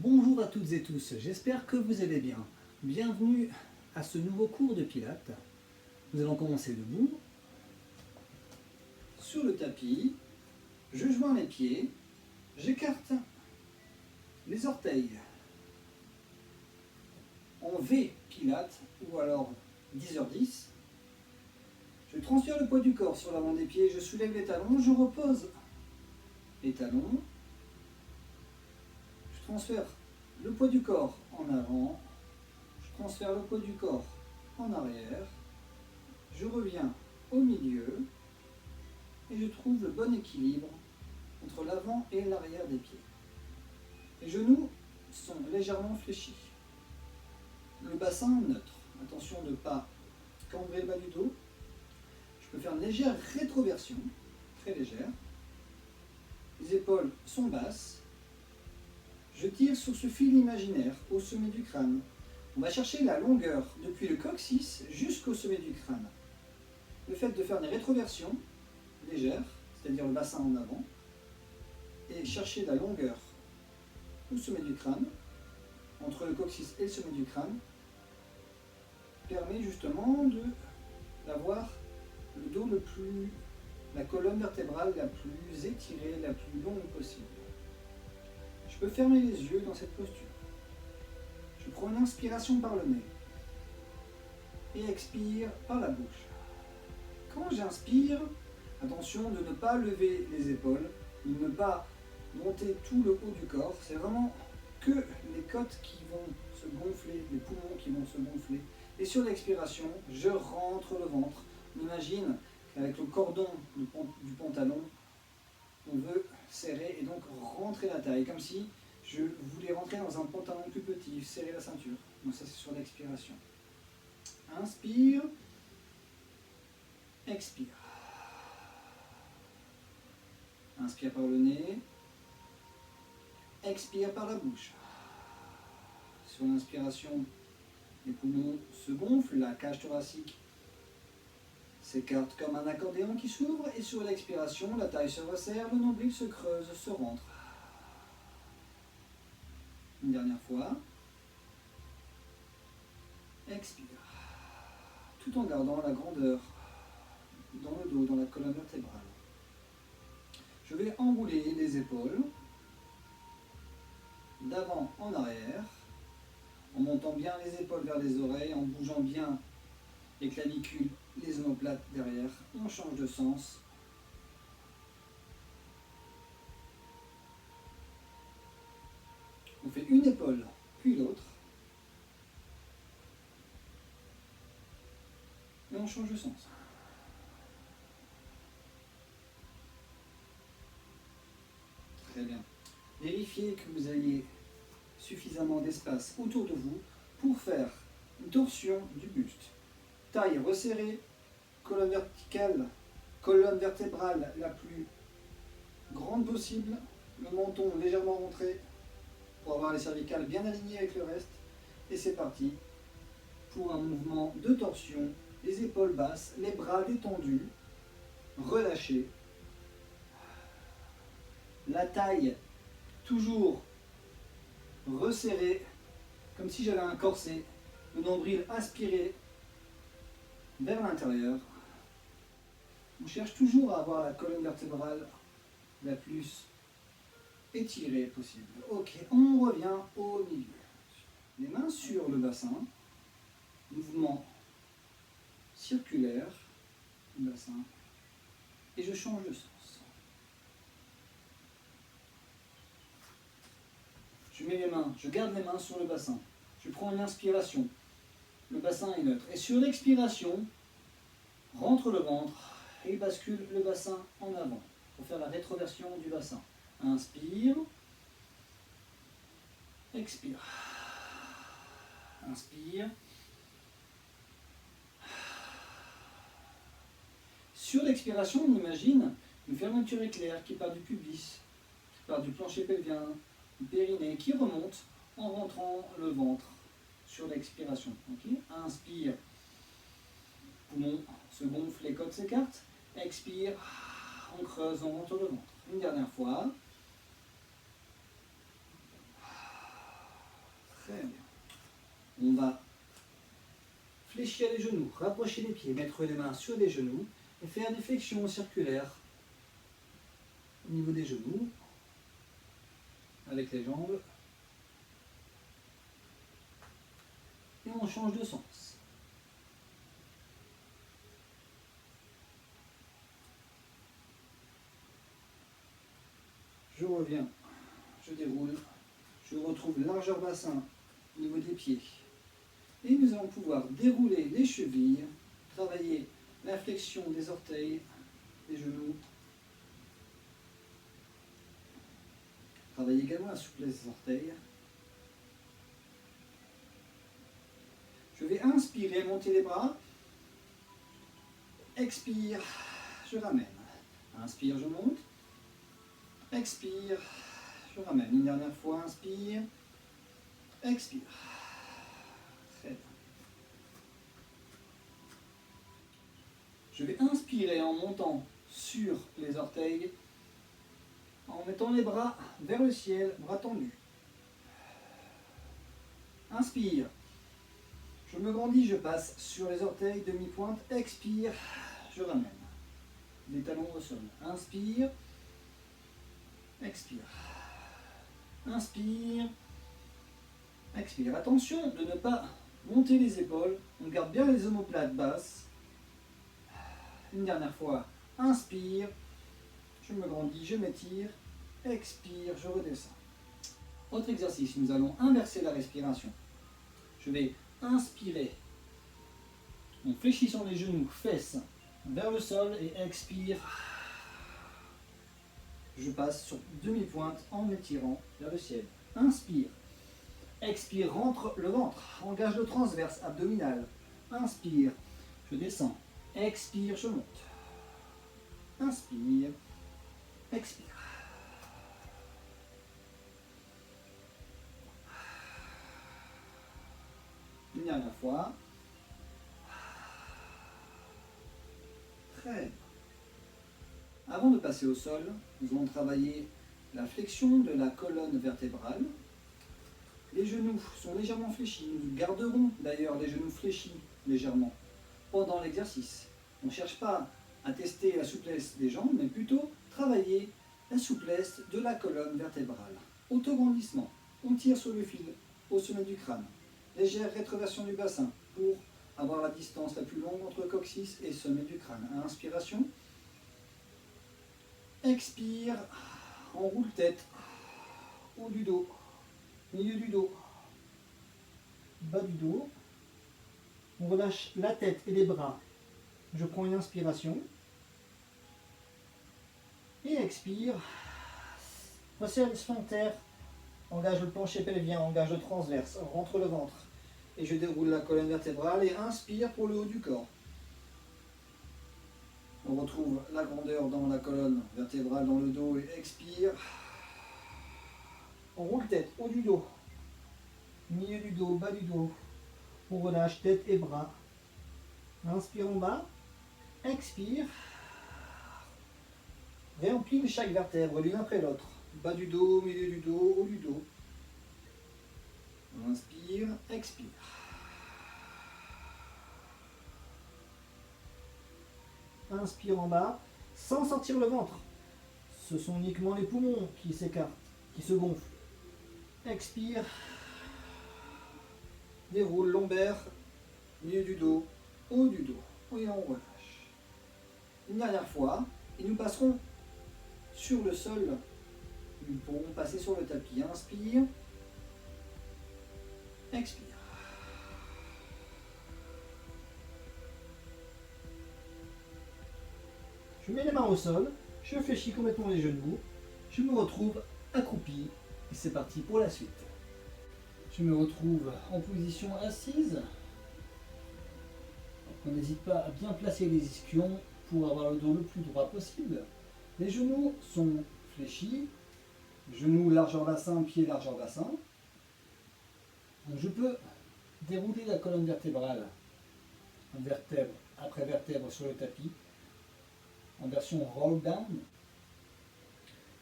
Bonjour à toutes et tous, j'espère que vous allez bien. Bienvenue à ce nouveau cours de Pilates. Nous allons commencer debout. Sur le tapis, je joins les pieds, j'écarte les orteils. En V Pilates, ou alors 10h10. Je transfère le poids du corps sur l'avant des pieds, je soulève les talons, je repose les talons. Je transfère le poids du corps en avant, je transfère le poids du corps en arrière, je reviens au milieu et je trouve le bon équilibre entre l'avant et l'arrière des pieds. Les genoux sont légèrement fléchis. Le bassin neutre. Attention de ne pas cambrer le bas du dos. Je peux faire une légère rétroversion, très légère. Les épaules sont basses. Je tire sur ce fil imaginaire au sommet du crâne. On va chercher la longueur depuis le coccyx jusqu'au sommet du crâne. Le fait de faire des rétroversions légères, c'est-à-dire le bassin en avant, et chercher la longueur au sommet du crâne, entre le coccyx et le sommet du crâne, permet justement d'avoir le dos la colonne vertébrale la plus étirée, la plus longue possible. Je peux fermer les yeux dans cette posture. Je prends une inspiration par le nez et expire par la bouche. Quand j'inspire, attention de ne pas lever les épaules, de ne pas monter tout le haut du corps. C'est vraiment que les côtes qui vont se gonfler, les poumons qui vont se gonfler. Et sur l'expiration, je rentre le ventre. On imagine qu'avec le cordon du pantalon, on veut serrer et donc rentrer la taille, comme si je voulais rentrer dans un pantalon plus petit, serrer la ceinture. Donc ça c'est sur l'expiration. Inspire, expire. Inspire par le nez, expire par la bouche. Sur l'inspiration, les poumons se gonflent, la cage thoracique s'écarte comme un accordéon qui s'ouvre, et sur l'expiration, la taille se resserre, le nombril se creuse, se rentre. Une dernière fois. Expire. Tout en gardant la grandeur dans le dos, dans la colonne vertébrale. Je vais enrouler les épaules d'avant en arrière, en montant bien les épaules vers les oreilles, en bougeant bien les clavicules, les omoplates derrière. On change de sens. On fait une épaule, puis l'autre. Et on change de sens. Très bien. Vérifiez que vous ayez suffisamment d'espace autour de vous pour faire une torsion du buste. Taille resserrée, colonne verticale, colonne vertébrale la plus grande possible, le menton légèrement rentré pour avoir les cervicales bien alignées avec le reste. Et c'est parti pour un mouvement de torsion, les épaules basses, les bras détendus, relâchés. La taille toujours resserrée, comme si j'avais un corset, le nombril aspiré vers l'intérieur. On cherche toujours à avoir la colonne vertébrale la plus étirée possible. Ok, on revient au milieu. Les mains sur le bassin, mouvement circulaire du bassin, et je change de sens. Je mets les mains, je garde les mains sur le bassin. Je prends une inspiration. Le bassin est neutre. Et sur l'expiration, rentre le ventre et bascule le bassin en avant pour faire la rétroversion du bassin. Inspire. Expire. Inspire. Sur l'expiration, on imagine une fermeture éclair qui part du pubis, qui part du plancher pelvien, du périnée, qui remonte en rentrant le ventre sur l'expiration. Okay. Inspire, poumon se gonfle, les côtes s'écartent. Expire, on creuse, on rentre le ventre. Une dernière fois. Très bien. On va fléchir les genoux, rapprocher les pieds, mettre les mains sur les genoux et faire des flexions circulaires au niveau des genoux avec les jambes. Et on change de sens. Je reviens, je déroule, je retrouve largeur bassin au niveau des pieds. Et nous allons pouvoir dérouler les chevilles, travailler la flexion des orteils, des genoux, travailler également la souplesse des orteils. Je vais inspirer, monter les bras. Expire, je ramène. Inspire, je monte. Expire, je ramène. Une dernière fois, inspire. Expire. Très bien. Je vais inspirer en montant sur les orteils, en mettant les bras vers le ciel, bras tendus. Inspire. Je me grandis, je passe sur les orteils, demi-pointe. Expire, je ramène. Les talons au sol. Inspire. Expire. Inspire. Expire. Attention de ne pas monter les épaules. On garde bien les omoplates basses. Une dernière fois. Inspire. Je me grandis, je m'étire. Expire, je redescends. Autre exercice, nous allons inverser la respiration. Je vais inspirer en fléchissant les genoux, fesses vers le sol et expire. Je passe sur demi-pointe en m'étirant vers le ciel. Inspire. Expire, rentre le ventre. Engage le transverse abdominal. Inspire, je descends. Expire, je monte. Inspire. Expire. Une dernière fois. Très bien. Avant de passer au sol, nous allons travailler la flexion de la colonne vertébrale. Les genoux sont légèrement fléchis. Nous garderons d'ailleurs les genoux fléchis légèrement pendant l'exercice. On ne cherche pas à tester la souplesse des jambes, mais plutôt travailler la souplesse de la colonne vertébrale. Autograndissement. On tire sur le fil au sommet du crâne. Légère rétroversion du bassin pour avoir la distance la plus longue entre coccyx et sommet du crâne. Inspiration. Expire. On roule tête. Haut du dos. Milieu du dos. Bas du dos. On relâche la tête et les bras. Je prends une inspiration. Et expire. Resserre les sphincters. Engage le plancher pelvien, engage le transverse, rentre le ventre. Et je déroule la colonne vertébrale et inspire pour le haut du corps. On retrouve la grandeur dans la colonne vertébrale, dans le dos et expire. On roule tête, haut du dos, milieu du dos, bas du dos. On relâche tête et bras. Inspire en bas, expire. Réempile chaque vertèbre l'une après l'autre. Bas du dos, milieu du dos, haut du dos. Inspire, expire. Inspire en bas, sans sortir le ventre. Ce sont uniquement les poumons qui s'écartent, qui se gonflent. Expire. Déroule lombaire, milieu du dos, haut du dos. Et on relâche. Une dernière fois, et nous passerons sur le sol. Nous pourrons passer sur le tapis. Inspire. Expire. Je mets les mains au sol, je fléchis complètement les genoux, je me retrouve accroupi et c'est parti pour la suite. Je me retrouve en position assise. On n'hésite pas à bien placer les ischions pour avoir le dos le plus droit possible. Les genoux sont fléchis, genoux largeur bassin, pieds largeur bassin. Donc je peux dérouler la colonne vertébrale, vertèbre après vertèbre sur le tapis, en version roll down.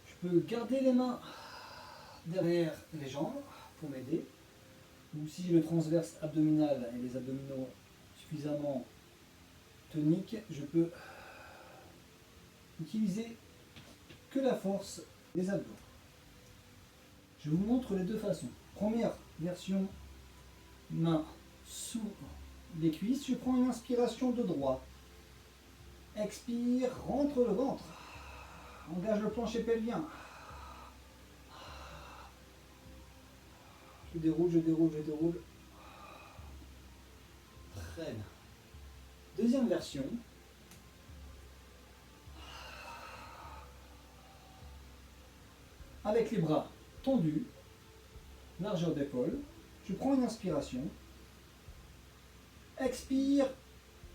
Je peux garder les mains derrière les jambes pour m'aider. ou si le transverse abdominal et les abdominaux suffisamment toniques, je peux utiliser que la force des abdos. Je vous montre les deux façons. Première version, main sous les cuisses, je prends une inspiration de droit. Expire, rentre le ventre. Engage le plancher pelvien. Je déroule, je déroule, je déroule. Très bien. Deuxième version. Avec les bras tendus, largeur d'épaule, je prends une inspiration. Expire,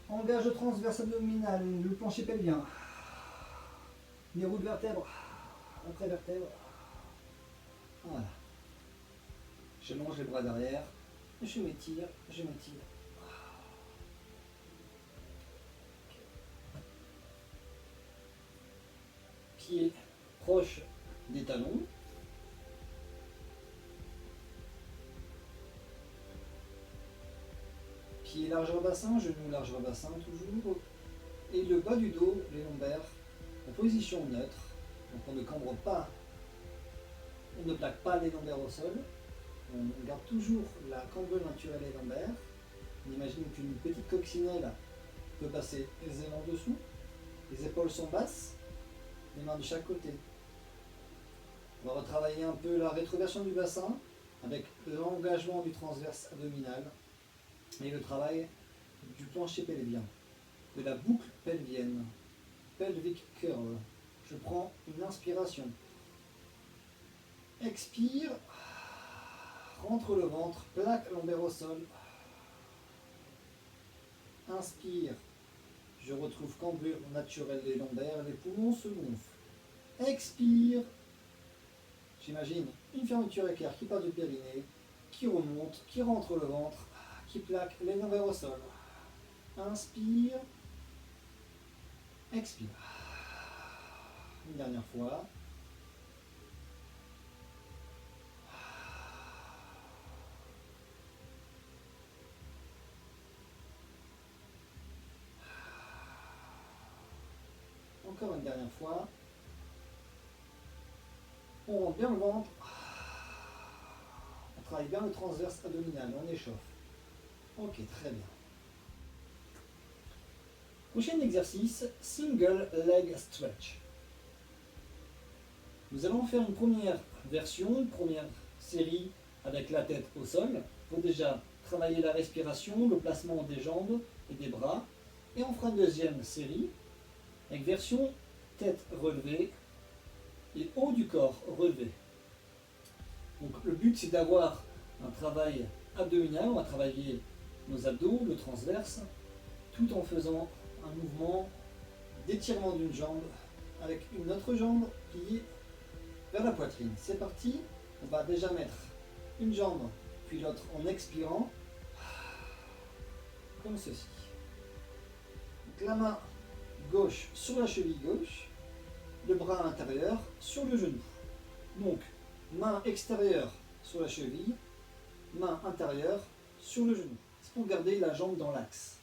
engage le transverse abdominal, le plancher pelvien. Déroule vertèbre après vertèbre. Voilà. Je longe les bras derrière, je m'étire, je m'étire. Pieds proches des talons. Pieds largeur bassin, genoux largeur bassin toujours. Et le bas du dos, les lombaires, en position neutre. Donc on ne cambre pas, on ne plaque pas les lombaires au sol. On garde toujours la cambrure naturelle des lombaires. On imagine qu'une petite coccinelle peut passer aisément dessous. Les épaules sont basses, les mains de chaque côté. On va retravailler un peu la rétroversion du bassin avec l'engagement du transverse abdominal et le travail du plancher pelvien, de la boucle pelvienne, pelvic curve. Je prends une inspiration. Expire, rentre le ventre, plaque lombaire au sol. Inspire, je retrouve cambrure naturelle des lombaires, les poumons se gonflent. Expire, j'imagine une fermeture éclair qui part du périnée, qui remonte, qui rentre le ventre, qui plaque les lombaires au sol. Inspire, expire. Une dernière fois. Encore une dernière fois. On rentre bien le ventre. On travaille bien le transverse abdominal, on échauffe. Ok, très bien. Prochain exercice, single leg stretch. Nous allons faire une première version, une première série avec la tête au sol, pour déjà travailler la respiration, le placement des jambes et des bras. Et on fera une deuxième série avec version tête relevée et haut du corps relevé. Donc le but c'est d'avoir un travail abdominal, on va travailler nos abdos, le transverse, tout en faisant un mouvement d'étirement d'une jambe avec une autre jambe pliée vers la poitrine. C'est parti, on va déjà mettre une jambe puis l'autre en expirant, comme ceci. Donc la main gauche sur la cheville gauche, le bras intérieur sur le genou. Donc main extérieure sur la cheville, main intérieure sur le genou. C'est pour garder la jambe dans l'axe.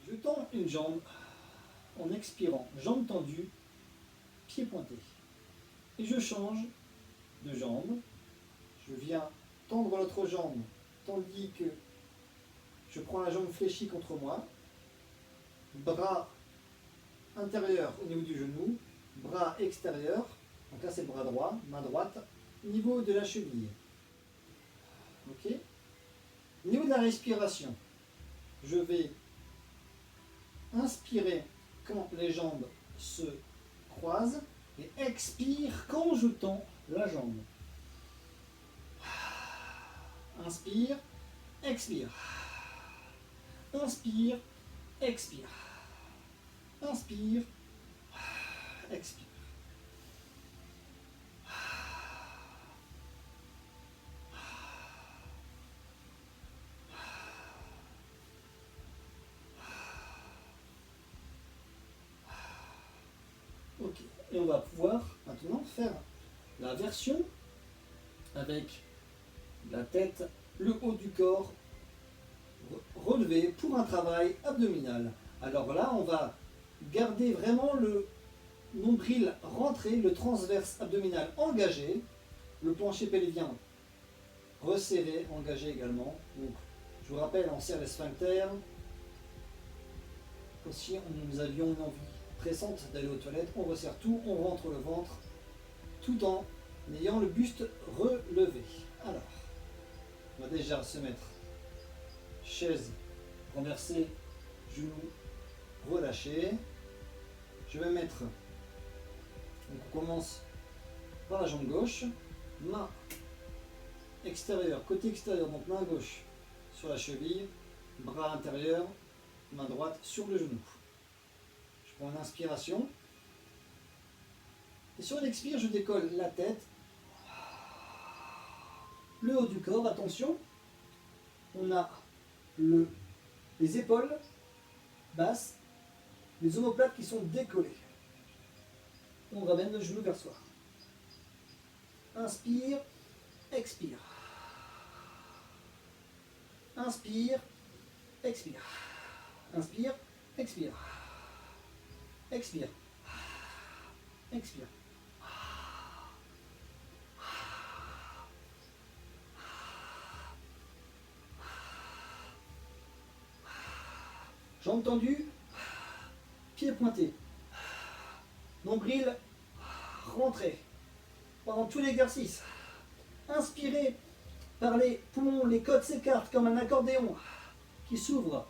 Je tends une jambe en expirant, jambe tendue, pied pointé. Et je change de jambe. Je viens tendre l'autre jambe, tandis que je prends la jambe fléchie contre moi. Bras intérieur au niveau du genou, bras extérieur, donc là c'est le bras droit, main droite, niveau de la cheville. Ok. Au niveau de la respiration, je vais inspirer quand les jambes se croisent et expire quand je tends la jambe. Inspire, expire. Inspire, expire. Inspire, expire. Ok, et on va pouvoir maintenant faire la version avec la tête le haut du corps relevé pour un travail abdominal. Alors là, on va garder vraiment le nombril rentré, le transverse abdominal engagé, le plancher pelvien resserré, engagé également. Donc, je vous rappelle, on serre les sphincters. Si nous avions une envie pressante d'aller aux toilettes, on resserre tout, on rentre le ventre, tout en ayant le buste relevé. Alors, on va déjà se mettre chaise renversée, genoux relâchés. Je vais mettre, donc on commence par la jambe gauche, main extérieure, côté extérieur, donc main gauche sur la cheville, bras intérieur, main droite sur le genou. Je prends une inspiration. Et sur l'expire, je décolle la tête, le haut du corps, attention. On a les épaules basses, les omoplates qui sont décollées. On ramène le genou vers soi. Inspire, expire. Inspire, expire. Inspire, expire. Expire. Expire. Jambes tendues, pieds pointés. Nombril rentré. Pendant tout l'exercice. Inspirez par les poumons, les côtes s'écartent comme un accordéon qui s'ouvre.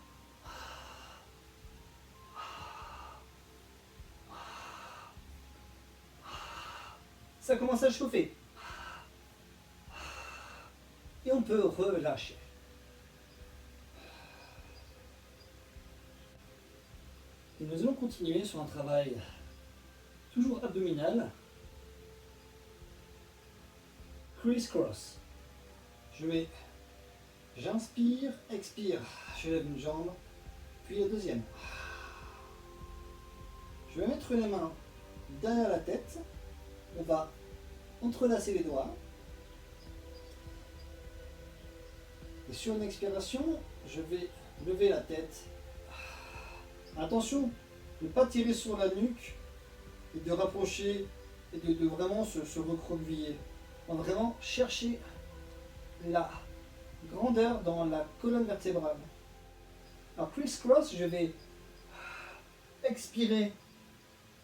Ça commence à chauffer. Et on peut relâcher. Et nous allons continuer sur un travail toujours abdominal. Criss-cross. J'inspire, expire. Je lève une jambe, puis la deuxième. Je vais mettre les mains derrière la tête. On va entrelacer les doigts. Et sur une expiration, je vais lever la tête. Attention, ne pas tirer sur la nuque et de rapprocher et de vraiment se recroqueviller. On va vraiment chercher la grandeur dans la colonne vertébrale. Alors criss-cross, je vais expirer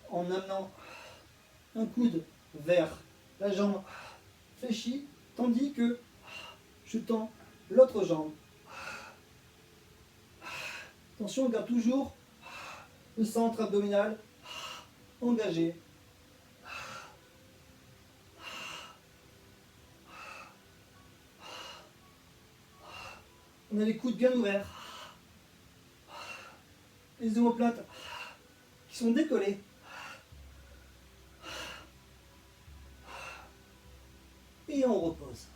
en amenant un coude vers la jambe fléchie, tandis que je tends l'autre jambe. Attention, on garde toujours le centre abdominal engagé. On a les coudes bien ouverts. Les omoplates qui sont décollés. Et on repose.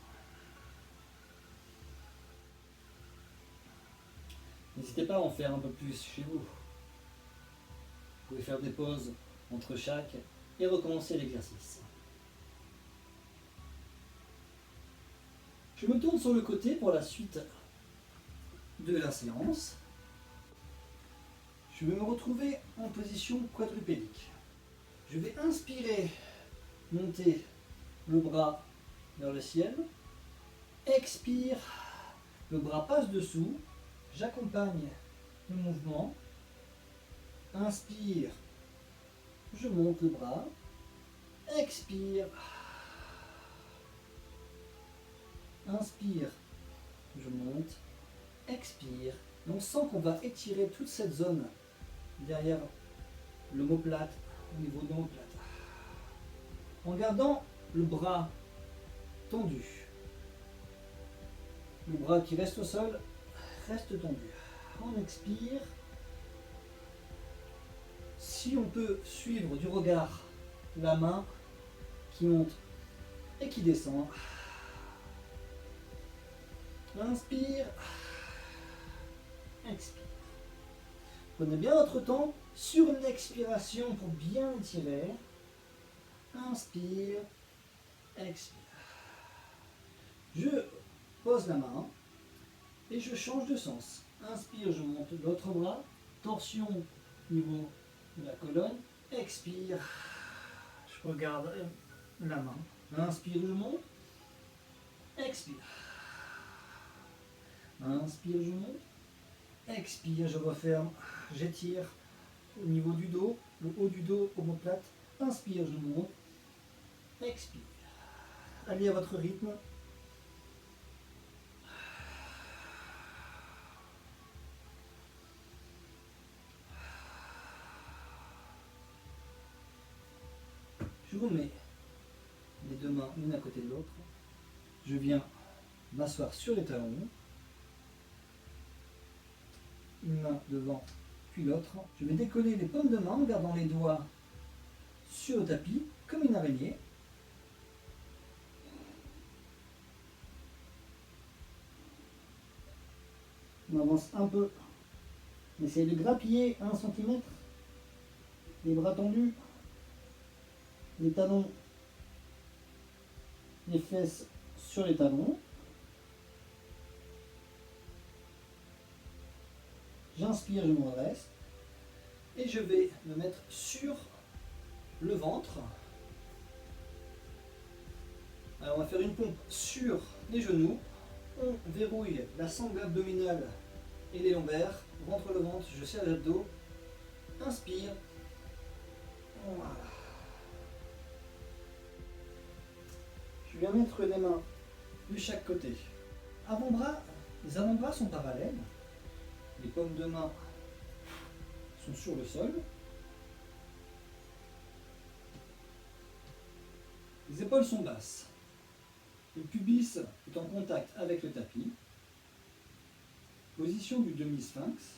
N'hésitez pas à en faire un peu plus chez vous. Vous pouvez faire des pauses entre chaque et recommencer l'exercice. Je me tourne sur le côté pour la suite de la séance. Je vais me retrouver en position quadrupédique. Je vais inspirer, monter le bras vers le ciel. Expire, le bras passe dessous. J'accompagne le mouvement. Inspire, je monte le bras. Expire. Inspire, je monte. Expire. Et on sent qu'on va étirer toute cette zone derrière l'omoplate, au niveau de l'omoplate. En gardant le bras tendu. Le bras qui reste au sol reste tendu. On expire. Si on peut suivre du regard la main qui monte et qui descend. Inspire. Expire. Prenez bien votre temps sur une expiration pour bien étirer. Inspire. Expire. Je pose la main et je change de sens. Inspire, je monte l'autre bras, torsion au niveau de la colonne, expire, je regarde la main, inspire, je monte, expire, inspire, je monte, expire, je referme, j'étire au niveau du dos, le haut du dos, omoplate, inspire, je monte, expire. Allez à votre rythme. Je remets les deux mains l'une à côté de l'autre. Je viens m'asseoir sur les talons. Une main devant, puis l'autre. Je vais décoller les paumes de main en gardant les doigts sur le tapis, comme une araignée. On avance un peu. On essaye de grappiller 1 cm. Les bras tendus. Les talons, les fesses sur les talons. J'inspire, je me redresse. Et je vais me mettre sur le ventre. Alors on va faire une pompe sur les genoux. On verrouille la sangle abdominale et les lombaires. Rentre le ventre, je serre les abdos. Inspire. Voilà. Je viens mettre les mains de chaque côté. Avant-bras, les avant-bras sont parallèles. Les paumes de main sont sur le sol. Les épaules sont basses. Le pubis est en contact avec le tapis. Position du demi-sphinx.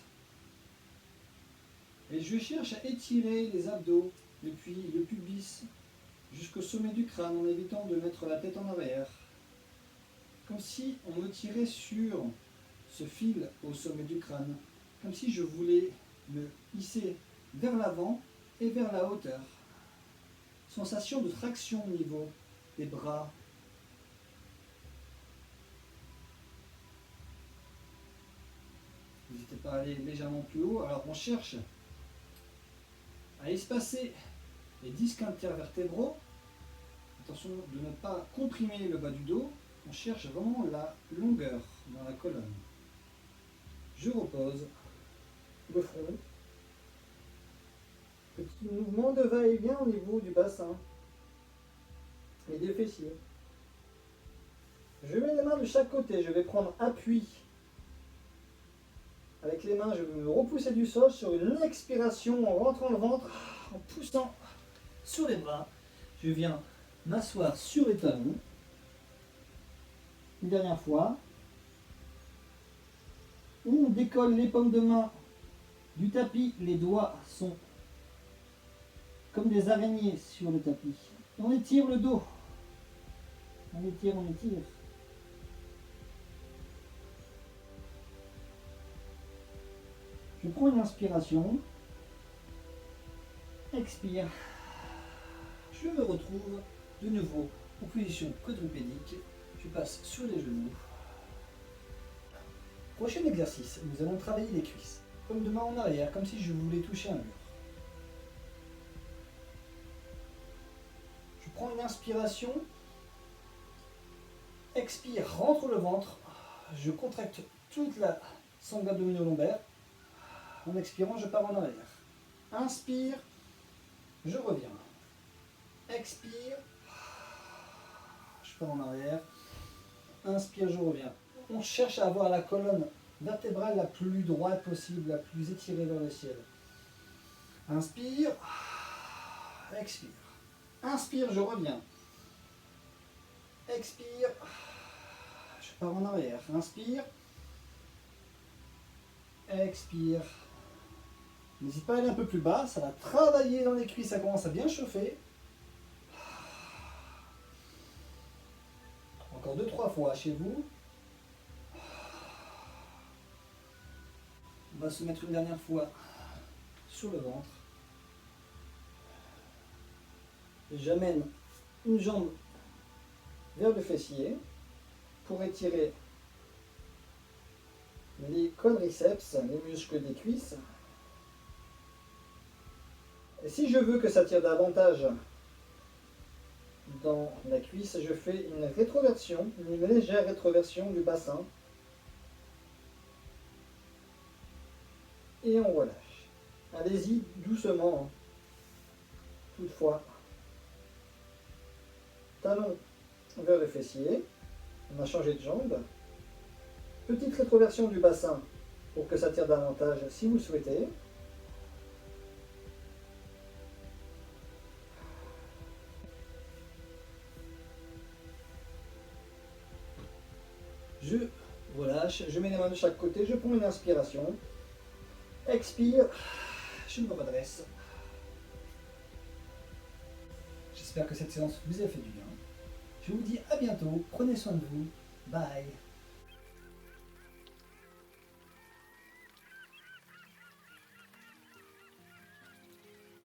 Et je cherche à étirer les abdos depuis le pubis jusqu'au sommet du crâne en évitant de mettre la tête en arrière. Comme si on me tirait sur ce fil au sommet du crâne. Comme si je voulais me hisser vers l'avant et vers la hauteur. Sensation de traction au niveau des bras. N'hésitez pas à aller légèrement plus haut. Alors on cherche à espacer les disques intervertébraux. Attention de ne pas comprimer le bas du dos. On cherche vraiment la longueur dans la colonne. Je repose le front. Petit mouvement de va-et-vient au niveau du bassin et des fessiers. Je mets les mains de chaque côté. Je vais prendre appui. Avec les mains, je vais me repousser du sol sur une expiration en rentrant le ventre, en poussant sur les bras. Je viens m'asseoir sur les talons. Une dernière fois. On décolle les paumes de main du tapis. Les doigts sont comme des araignées sur le tapis. On étire le dos. On étire, on étire. Je prends une inspiration. Expire. Je me retrouve de nouveau en position quadrupédique. Je passe sur les genoux. Prochain exercice, nous allons travailler les cuisses. Comme de main en arrière, comme si je voulais toucher un mur. Je prends une inspiration. Expire, rentre le ventre. Je contracte toute la sangle abdominaux-lombaire. En expirant, je pars en arrière. Inspire, je reviens. Expire, je pars en arrière. Inspire, je reviens. On cherche à avoir la colonne vertébrale la plus droite possible, la plus étirée vers le ciel. Inspire, expire. Inspire, je reviens. Expire, je pars en arrière. Inspire, expire. N'hésite pas à aller un peu plus bas, ça va travailler dans les cuisses, ça commence à bien chauffer. Encore 2-3 fois chez vous. On va se mettre une dernière fois sur le ventre. J'amène une jambe vers le fessier pour étirer les quadriceps, les muscles des cuisses. Et si je veux que ça tire davantage dans la cuisse, je fais une rétroversion, une légère rétroversion du bassin. Et on relâche. Allez-y doucement. Toutefois, talon vers le fessier. On a changé de jambe. Petite rétroversion du bassin pour que ça tire davantage si vous le souhaitez. Je relâche, je mets les mains de chaque côté, je prends une inspiration. Expire, je me redresse. J'espère que cette séance vous a fait du bien. Je vous dis à bientôt, prenez soin de vous, bye.